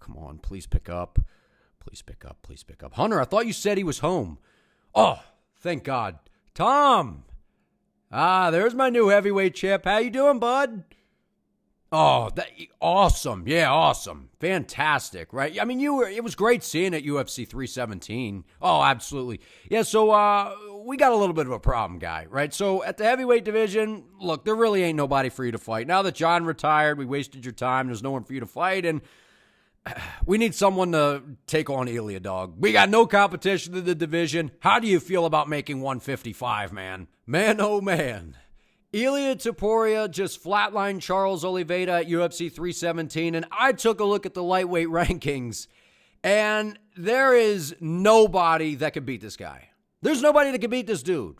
come on, please pick up. Please pick up, please pick up. Hunter, I thought you said he was home. Oh, thank God. Tom. There's my new heavyweight champ. How you doing, bud? Oh, awesome. Yeah, awesome. Fantastic, right? I mean, it was great seeing at UFC 317. Oh, absolutely. Yeah, so we got a little bit of a problem, guy, right? So at the heavyweight division, look, there really ain't nobody for you to fight. Now that John retired, we wasted your time. There's no one for you to fight, and we need someone to take on Ilia, dog. We got no competition in the division. How do you feel about making 155, man? Man, oh, man. Ilia Topuria just flatlined Charles Oliveira at UFC 317, and I took a look at the lightweight rankings, and there is nobody that can beat this guy. There's nobody that can beat this dude,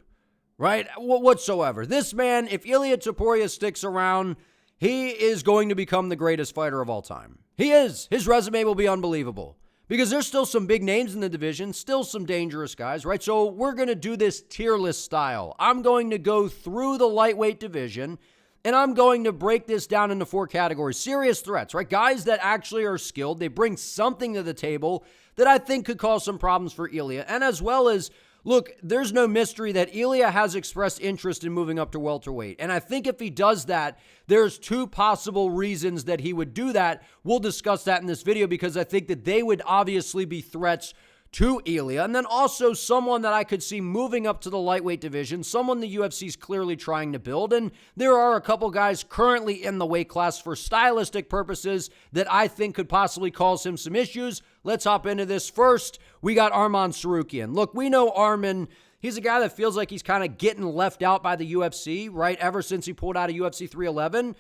right? Whatsoever. This man, if Ilia Topuria sticks around, he is going to become the greatest fighter of all time. He is. His resume will be unbelievable. Because there's still some big names in the division, still some dangerous guys, right? So we're going to do this tier list style. I'm going to go through the lightweight division, and I'm going to break this down into 4 categories. Serious threats, right? Guys that actually are skilled. They bring something to the table that I think could cause some problems for Ilia. And as well as, look, there's no mystery that Ilia has expressed interest in moving up to welterweight. And I think if he does that, there's 2 possible reasons that he would do that. We'll discuss that in this video because I think that they would obviously be threats to Ilia. And then also someone that I could see moving up to the lightweight division, someone the UFC is clearly trying to build. And there are a couple guys currently in the weight class for stylistic purposes that I think could possibly cause him some issues. Let's hop into this. First, we got Arman Tsarukyan. Look, we know Arman, he's a guy that feels like he's kind of getting left out by the UFC, right? Ever since he pulled out of UFC 311.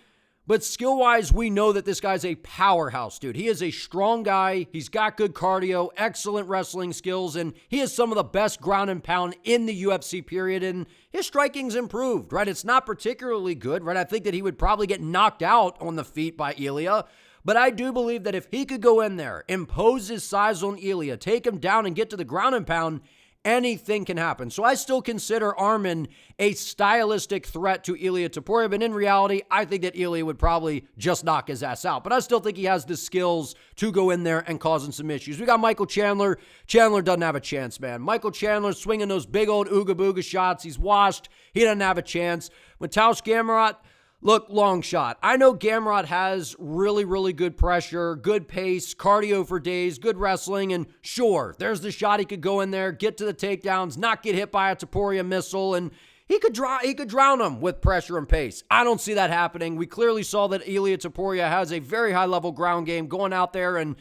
But skill-wise, we know that this guy's a powerhouse, dude. He is a strong guy. He's got good cardio, excellent wrestling skills, and he has some of the best ground and pound in the UFC period, and his striking's improved, right? It's not particularly good, right? I think that he would probably get knocked out on the feet by Ilia, but I do believe that if he could go in there, impose his size on Ilia, take him down and get to the ground and pound, anything can happen. So I still consider Arman a stylistic threat to Ilia Topuria, but in reality, I think that Ilia would probably just knock his ass out. But I still think he has the skills to go in there and cause him some issues. We got Michael Chandler. Chandler doesn't have a chance, man. Michael Chandler swinging those big old ooga booga shots. He's washed. He doesn't have a chance. Mateusz Gamrot, look, long shot. I know Gamrot has really, really good pressure, good pace, cardio for days, good wrestling, and sure, there's the shot he could go in there, get to the takedowns, not get hit by a Topuria missile, and he could drown him with pressure and pace. I don't see that happening. We clearly saw that Ilia Topuria has a very high-level ground game, going out there and,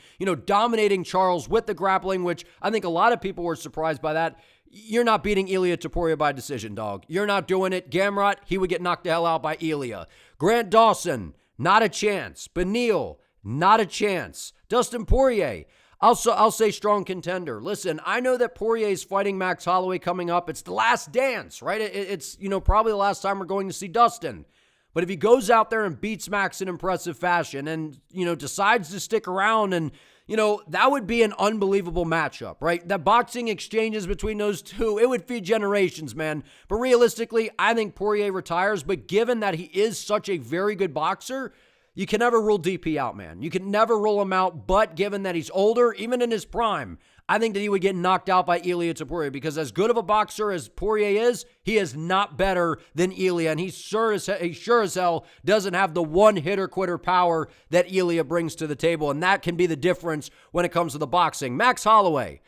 dominating Charles with the grappling, which I think a lot of people were surprised by that. You're not beating Ilia Topuria by decision, dog. You're not doing it. Gamrot, he would get knocked the hell out by Ilia. Grant Dawson, not a chance. Beneil, not a chance. Dustin Poirier, I'll say strong contender. Listen, I know that Poirier's fighting Max Holloway coming up. It's the last dance, right? It's probably the last time we're going to see Dustin. But if he goes out there and beats Max in impressive fashion and, decides to stick around and, that would be an unbelievable matchup, right? The boxing exchanges between those two, it would feed generations, man. But realistically, I think Poirier retires. But given that he is such a very good boxer, you can never rule DP out, man. You can never rule him out. But given that he's older, even in his prime, I think that he would get knocked out by Ilia Topuria because as good of a boxer as Poirier is, he is not better than Ilia, and he sure as hell doesn't have the one-hitter-quitter power that Ilia brings to the table, and that can be the difference when it comes to the boxing. Max Holloway,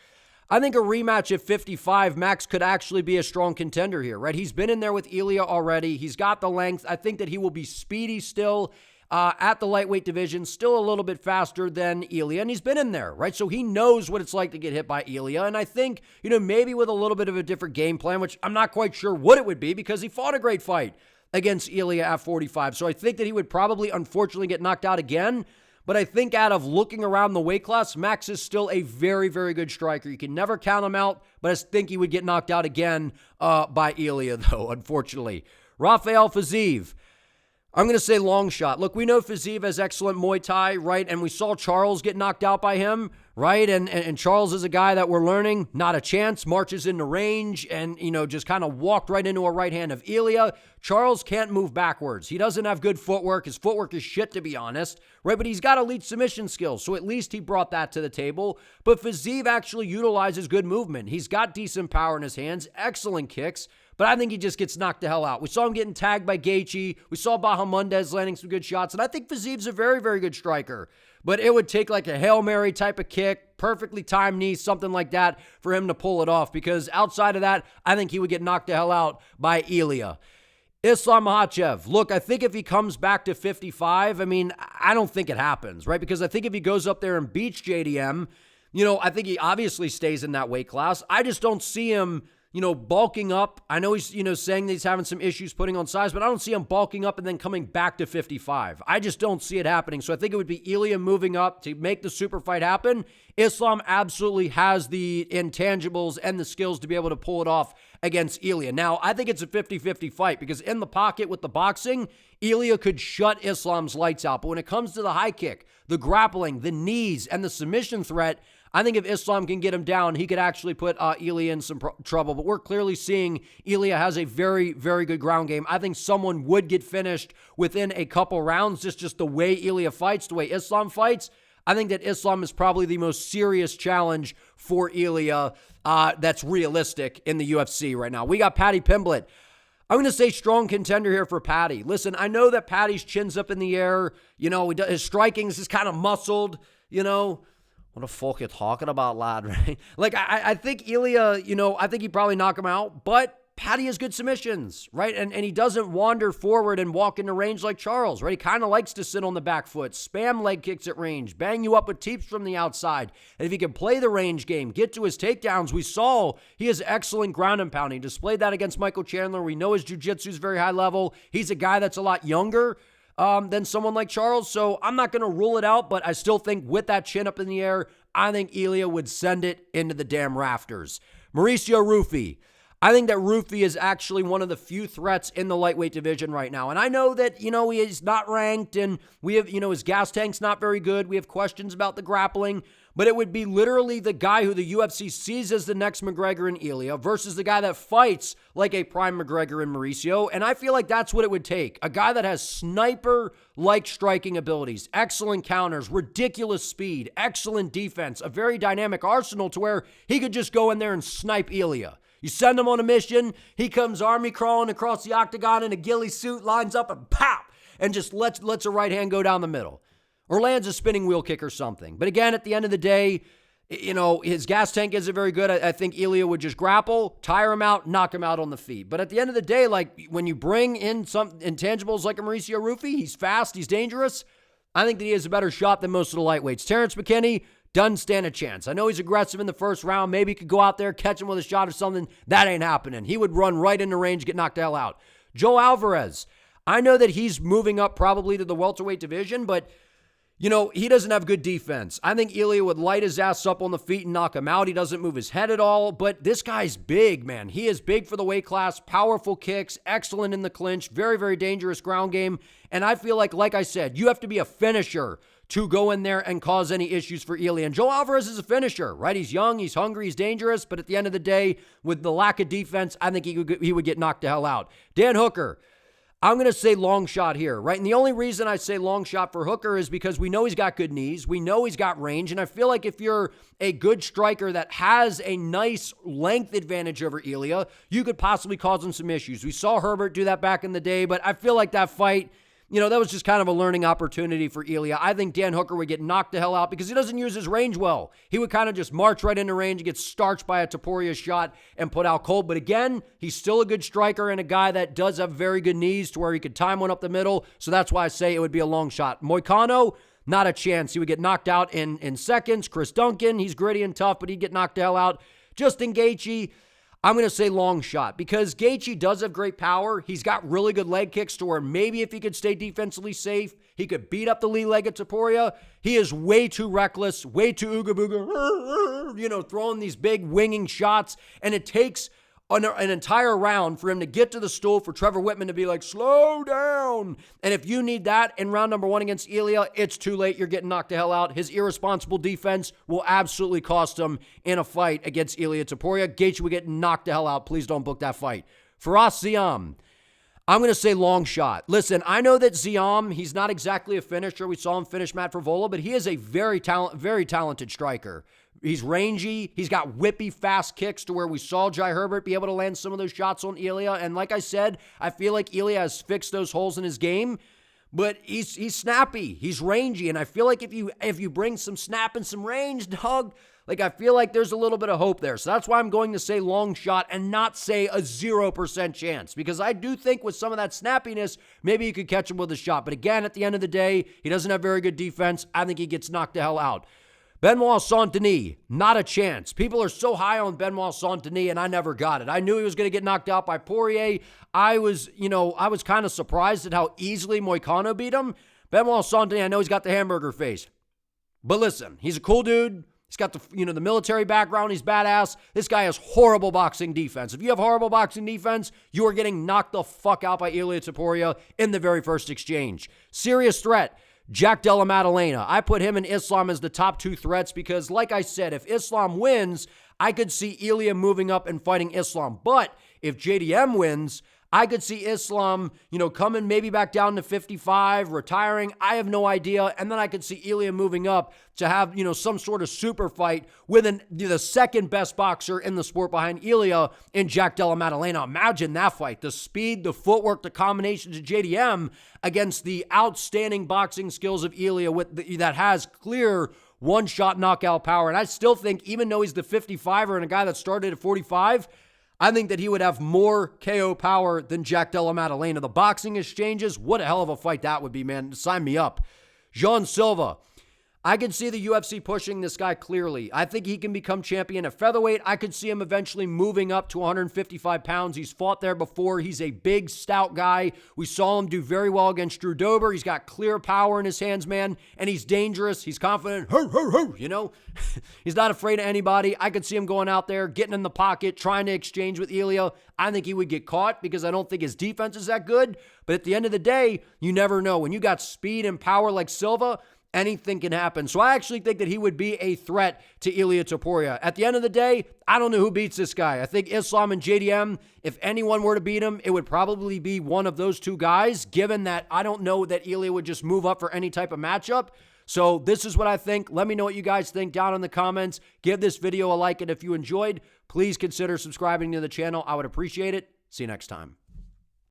I think a rematch at 55, Max could actually be a strong contender here, right? He's been in there with Ilia already. He's got the length. I think that he will be speedy still. At the lightweight division, still a little bit faster than Ilia, and he's been in there, right? So he knows what it's like to get hit by Ilia, and I think, maybe with a little bit of a different game plan, which I'm not quite sure what it would be because he fought a great fight against Ilia at 45. So I think that he would probably, unfortunately, get knocked out again, but I think out of looking around the weight class, Max is still a very, very good striker. You can never count him out, but I think he would get knocked out again by Ilia, though, unfortunately. Rafael Fiziev. I'm going to say long shot. Look, we know Fiziev has excellent Muay Thai, right? And we saw Charles get knocked out by him, right? And Charles is a guy that we're learning, not a chance, marches into range and, just kind of walked right into a right hand of Ilia. Charles can't move backwards. He doesn't have good footwork. His footwork is shit, to be honest, right? But he's got elite submission skills, so at least he brought that to the table. But Fiziev actually utilizes good movement. He's got decent power in his hands, excellent kicks. But I think he just gets knocked the hell out. We saw him getting tagged by Gaethje. We saw Bahamundez landing some good shots. And I think Fiziev's a very, very good striker. But it would take like a Hail Mary type of kick, perfectly timed knee, something like that for him to pull it off. Because outside of that, I think he would get knocked the hell out by Ilia. Islam Makhachev. Look, I think if he comes back to 55, I don't think it happens, right? Because I think if he goes up there and beats JDM, I think he obviously stays in that weight class. I just don't see him bulking up. I know he's, saying that he's having some issues putting on size, but I don't see him bulking up and then coming back to 55. I just don't see it happening. So I think it would be Ilia moving up to make the super fight happen. Islam absolutely has the intangibles and the skills to be able to pull it off against Ilia. Now, I think it's a 50-50 fight because in the pocket with the boxing, Ilia could shut Islam's lights out. But when it comes to the high kick, the grappling, the knees, and the submission threat, I think if Islam can get him down, he could actually put Ilia in some trouble. But we're clearly seeing Ilia has a very, very good ground game. I think someone would get finished within a couple rounds. Just the way Ilia fights, the way Islam fights. I think that Islam is probably the most serious challenge for Ilia that's realistic in the UFC right now. We got Paddy Pimblett. I'm going to say strong contender here for Paddy. Listen, I know that Paddy's chin's up in the air. His striking is just kind of muscled, What the fuck you talking about, lad, right? Like, I think Ilia, I think he'd probably knock him out, but Paddy has good submissions, right? And he doesn't wander forward and walk into range like Charles, right? He kind of likes to sit on the back foot, spam leg kicks at range, bang you up with teeps from the outside. And if he can play the range game, get to his takedowns, we saw he has excellent ground and pound. He displayed that against Michael Chandler. We know his jiu-jitsu is very high level. He's a guy that's a lot younger than someone like Charles. So I'm not going to rule it out, but I still think with that chin up in the air, I think Ilia would send it into the damn rafters. Mauricio Rufy. I think that Rufy is actually one of the few threats in the lightweight division right now. And I know that, he is not ranked and we have, his gas tank's not very good. We have questions about the grappling, but it would be literally the guy who the UFC sees as the next McGregor and Ilia versus the guy that fights like a prime McGregor and Mauricio. And I feel like that's what it would take. A guy that has sniper-like striking abilities, excellent counters, ridiculous speed, excellent defense, a very dynamic arsenal to where he could just go in there and snipe Ilia. You send him on a mission, he comes army crawling across the octagon in a ghillie suit, lines up and pop, and just lets a right hand go down the middle. Or lands a spinning wheel kick or something. But again, at the end of the day, his gas tank isn't very good. I think Ilia would just grapple, tire him out, knock him out on the feet. But at the end of the day, like when you bring in some intangibles like a Mauricio Rufy, he's fast, he's dangerous. I think that he has a better shot than most of the lightweights. Terrence McKinney doesn't stand a chance. I know he's aggressive in the first round. Maybe he could go out there, catch him with a shot or something. That ain't happening. He would run right into range, get knocked the hell out. Joe Alvarez. I know that he's moving up probably to the welterweight division, but he doesn't have good defense. I think Ilia would light his ass up on the feet and knock him out. He doesn't move his head at all, but this guy's big, man. He is big for the weight class, powerful kicks, excellent in the clinch, very, very dangerous ground game. And I feel like I said, you have to be a finisher to go in there and cause any issues for Ilia. And Joe Alvarez is a finisher, right? He's young, he's hungry, he's dangerous, but at the end of the day, with the lack of defense, I think he would get knocked the hell out. Dan Hooker. I'm going to say long shot here, right? And the only reason I say long shot for Hooker is because we know he's got good knees. We know he's got range. And I feel like if you're a good striker that has a nice length advantage over Ilia, you could possibly cause him some issues. We saw Herbert do that back in the day, but I feel like that fight, that was just kind of a learning opportunity for Ilia. I think Dan Hooker would get knocked the hell out because he doesn't use his range well. He would kind of just march right into range and get starched by a Topuria shot and put out cold. But again, he's still a good striker and a guy that does have very good knees to where he could time one up the middle. So that's why I say it would be a long shot. Moicano, not a chance. He would get knocked out in seconds. Chris Duncan, he's gritty and tough, but he'd get knocked the hell out. Justin Gaethje, I'm going to say long shot because Gaethje does have great power. He's got really good leg kicks to where maybe if he could stay defensively safe, he could beat up the lead-legged Topuria. He is way too reckless, way too ooga-booga, throwing these big winging shots, and it takes an entire round for him to get to the stool, for Trevor Whitman to be like, slow down. And if you need that in round number 1 against Ilia, it's too late. You're getting knocked the hell out. His irresponsible defense will absolutely cost him in a fight against Ilia Topuria. Gaethje would get knocked the hell out. Please don't book that fight. Firas Ziam, I'm going to say long shot. Listen, I know that Ziam, he's not exactly a finisher. We saw him finish Matt Frevola, but he is a very talented striker. He's rangy. He's got whippy, fast kicks to where we saw Jai Herbert be able to land some of those shots on Ilia. And like I said, I feel like Ilia has fixed those holes in his game, but he's snappy. He's rangy. And I feel like if you bring some snap and some range, dog, like, I feel like there's a little bit of hope there. So that's why I'm going to say long shot and not say a 0% chance, because I do think with some of that snappiness, maybe you could catch him with a shot. But again, at the end of the day, he doesn't have very good defense. I think he gets knocked the hell out. Benoit Saint-Denis, not a chance. People are so high on Benoit Saint-Denis, and I never got it. I knew he was going to get knocked out by Poirier. I was kind of surprised at how easily Moicano beat him. Benoit Saint-Denis, I know he's got the hamburger face. But listen, he's a cool dude. He's got the military background. He's badass. This guy has horrible boxing defense. If you have horrible boxing defense, you are getting knocked the fuck out by Ilia Topuria in the very first exchange. Serious threat, Jack Della Maddalena. I put him and Islam as the top 2 threats because, like I said, if Islam wins, I could see Ilia moving up and fighting Islam. But if JDM wins, I could see Islam, coming maybe back down to 55, retiring. I have no idea. And then I could see Ilia moving up to have, some sort of super fight with the second best boxer in the sport behind Ilia in Jack Della Maddalena. Imagine that fight. The speed, the footwork, the combinations of JDM against the outstanding boxing skills of Ilia that has clear one-shot knockout power. And I still think, even though he's the 55er and a guy that started at 45, I think that he would have more KO power than Jack Della Maddalena. The boxing exchanges, what a hell of a fight that would be, man. Sign me up. Jean Silva. I could see the UFC pushing this guy clearly. I think he can become champion at featherweight. I could see him eventually moving up to 155 pounds. He's fought there before. He's a big, stout guy. We saw him do very well against Drew Dober. He's got clear power in his hands, man, and he's dangerous. He's confident. He's not afraid of anybody. I could see him going out there, getting in the pocket, trying to exchange with Ilia. I think he would get caught because I don't think his defense is that good. But at the end of the day, you never know. When you got speed and power like Silva, anything can happen. So I actually think that he would be a threat to Ilia Topuria. At the end of the day, I don't know who beats this guy. I think Islam and JDM, if anyone were to beat him, it would probably be one of those 2 guys, given that I don't know that Ilia would just move up for any type of matchup. So this is what I think. Let me know what you guys think down in the comments. Give this video a like, and if you enjoyed, please consider subscribing to the channel. I would appreciate it. See you next time.